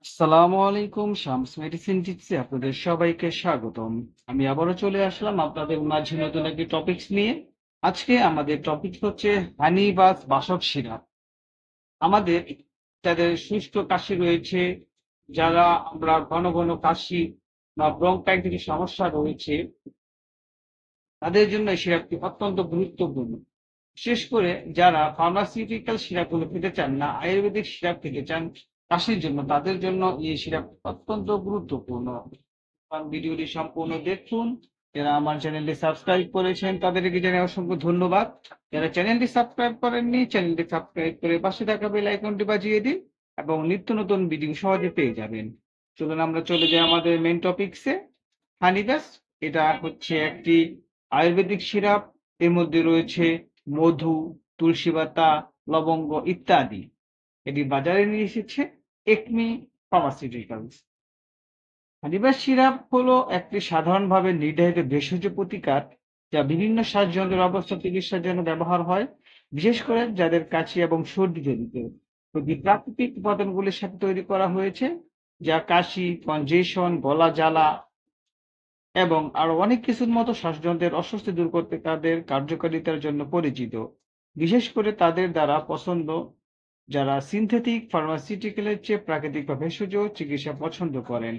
আসসালামু আলাইকুম। শামস মেডিসিন টিপসে আপনাদের সবাইকে স্বাগতম। আমি আবারও চলে আসলাম আপনাদের মাঝে নতুন একটি টপিকস নিয়ে। আজকে আমাদের টপিক হচ্ছে হানি বাস বাসক সিরাপ। আমাদের যাদের শুষ্ক কাশি রয়েছে, যারা আমরা ঘন ঘন কাশি বা ব্রঙ্কাইটিসের সমস্যা রয়েছে, তাদের জন্য এই সিরাপটি অত্যন্ত গুরুত্বপূর্ণ। বিশেষ করে যারা ফার্মাসিউটিক্যাল সিরাপগুলো খেতে চান না, আয়ুর্বেদিক সিরাপ খেতে চান কাশির জন্য, তাদের জন্য এই সিরাপ অত্যন্ত গুরুত্বপূর্ণ। ভিডিওটি সম্পূর্ণ দেখুন। যারা আমার চ্যানেলটি সাবস্ক্রাইব করেছেন তাদেরকে জানাই অসংখ্য ধন্যবাদ। যারা চ্যানেলটি সাবস্ক্রাইব করেননি, চ্যানেলটি সাবস্ক্রাইব করে পাশে থাকা বেল আইকনটি বাজিয়ে দিন এবং নিত্য নতুন ভিডিও সহজে পেয়ে যাবেন। চলুন আমরা চলে যাই আমাদের মেন টপিকসে। হানিবাস, এটা হচ্ছে একটি আয়ুর্বেদিক সিরাপ। এর মধ্যে রয়েছে মধু, তুলসী পাতা, লবঙ্গ ইত্যাদি। এটি বাজারে নিয়ে এসেছে একমি ফার্মাসিউটিক্যালস। হানিবাস সিরাপ হলো একটি সাধারণভাবে নির্ধারিত ভেষজ প্রতিকার যা বিভিন্ন শ্বাসযন্ত্রের অবস্থা চিকিৎসার জন্য ব্যবহার হয়, বিশেষ করে যাদের কাশি এবং সর্দি জড়িত। এটি প্রাকৃতিক উপাদানগুলির সাথে তৈরি করা হয়েছে, যা কাশি, কনজেশন, গলা জ্বালা এবং আরো অনেক কিছুর মতো শ্বাসযন্ত্রের অস্বস্তি দূর করতে তাদের কার্যকারিতার জন্য পরিচিত। বিশেষ করে তাদের দ্বারা পছন্দ যারা সিনথেটিক ফার্মাসিউটিক্যালের চেয়ে প্রাকৃতিক বা ভেষজ চিকিৎসা পছন্দ করেন।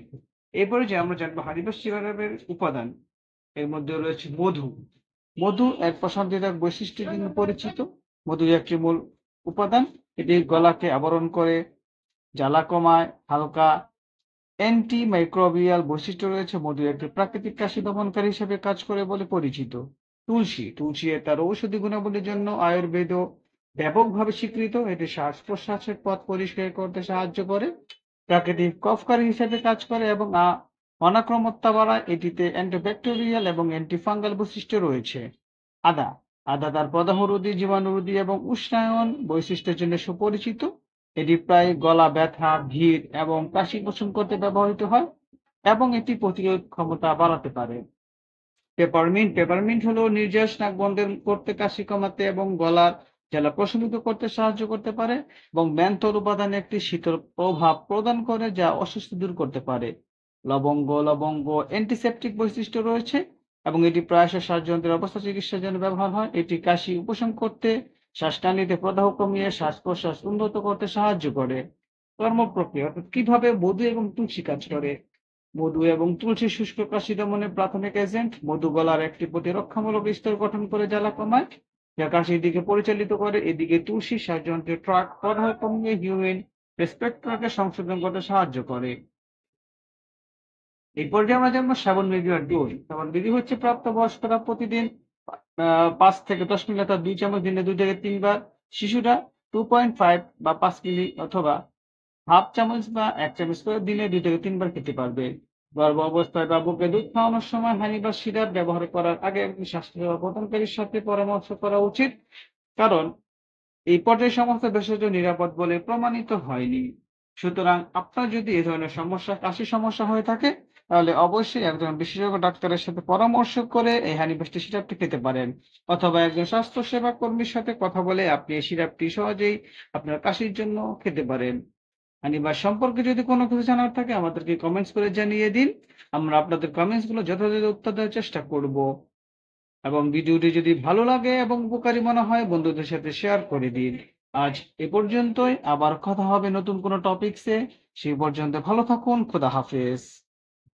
এরপরে যে আমরা জানবো হানিবাস সিরাপের উপাদান। এর মধ্যে রয়েছে মধু। মধু এক প্রশান্তিদায়ক বৈশিষ্ট্যের জন্য পরিচিত। মধু একটি মূল উপাদান। এটি গলাকে আবরণ করে, জ্বালা কমায়, হালকা অ্যান্টিমাইক্রোবিয়াল বৈশিষ্ট্য রয়েছে। মধু একটি প্রাকৃতিক কাশি দমনকারী হিসেবে কাজ করে বলে পরিচিত। তুলসী তার ঔষধি গুণাবলীর জন্য আয়ুর্বেদ ব্যাপকভাবে স্বীকৃত। এটি শ্বাস প্রশ্বাসের পথ পরিষ্কার করতে সাহায্য করে, প্রাকৃতিক কফকারী হিসেবে কাজ করে এবং অনাক্রমতা বাড়ায়। এটিতে অ্যান্টিব্যাকটেরিয়াল এবং অ্যান্টিফাঙ্গাল বৈশিষ্ট্য রয়েছে। আদা আদা তার প্রদাহরোধী, জীবাণুরোধী এবং উষ্ণায়ন বৈশিষ্ট্যের জন্য সুপরিচিত। এটি প্রায় গলা ব্যথা, ভিড় এবং কাশি উপশম করতে ব্যবহৃত হয় এবং এটি প্রতিরোধ ক্ষমতা বাড়াতে পারে। পেপারমিন্ট হলো নির্যাস, নাক বন্ধ করতে, কাশি কমাতে এবং গলার জ্বালা প্রশমিত করতে সাহায্য করতে পারে এবং মেন্থল উপাদান একটি শীতল প্রভাব প্রদান করে যা অস্বস্তি দূর করতে পারে। লবঙ্গ অ্যান্টিসেপটিক বৈশিষ্ট্য রয়েছে এবং এটি প্রায়শই শ্বাসযন্ত্রের অবস্থা চিকিৎসার জন্য ব্যবহার হয়। এটি কাশি উপশম করতে, শ্বাসনালীতে প্রদাহ কমিয়ে শ্বাস প্রশ্বাস উন্নত করতে সাহায্য করে। কর্মপ্রক্রিয়া অর্থাৎ কিভাবে মধু এবং তুলসী কাজ করে। মধু এবং তুলসী শুষ্ক কাশি দমনের প্রাথমিক এজেন্ট। মধু গলার একটি প্রতিরক্ষামূলক স্তর গঠন করে জ্বালা কমায়, যা কাশির দিকে পরিচালিত করে। এদিকে তুলসী শ্বাসযন্ত্রের ট্রাক প্রদাহ কমিয়ে হিউম্যান রেসপেক্টরকে সংশোধন করতে সাহায্য করে। এই পর্যায়ে আমরা জানবো সেবন বিধি আর ডোজ। সেবন বিধি হচ্ছে প্রাপ্তবয়স্করা প্রতিদিন 5 থেকে 10 মিলি অর্থাৎ 2 চামচ দিনে 2 থেকে 3 বার। শিশুরা 2.5 বা 5 মিলি অথবা হাফ চামচ বা 1 চামচ করে দিনে 2 থেকে 3 বার খেতে পারবে। গর্ভ অবস্থায় বা বুকে দুধ খাওয়ানোর সময় হানি বা সিরাপ ব্যবহার করার আগে একজন স্বাস্থ্যসেবা প্রদানকারীর সাথে পরামর্শ করা উচিত, কারণ এই পর্যায়ে সমস্ত ভেষজ নিরাপদ বলে প্রমাণিত হয়নি। সুতরাং আপনার যদি এই ধরনের সমস্যা, কাশি সমস্যা হয়ে থাকে, তাহলে অবশ্যই একজন বিশেষজ্ঞ ডাক্তারের সাথে পরামর্শ করে এই হানিবাসটি সিরাপটি খেতে পারেন, অথবা একজন স্বাস্থ্য সেবা কর্মীর সাথে কথা বলে আপনি এই সিরাপটি সহজেই আপনার কাশির জন্য খেতে পারেন। হানিবাস সম্পর্কে যদি কোনো কিছু জানার থাকে আমাদেরকে কমেন্টস করে জানিয়ে দিন। আমরা আপনাদের কমেন্টস গুলো যথাযথ উত্তর দেওয়ার চেষ্টা করব এবং ভিডিওটি যদি ভালো লাগে এবং উপকারী মনে হয় বন্ধুদের সাথে শেয়ার করে দিন। আজ এ পর্যন্তই, আবার কথা হবে নতুন কোনো টপিকসে। সেই পর্যন্ত ভালো থাকুন। খোদা হাফেজ।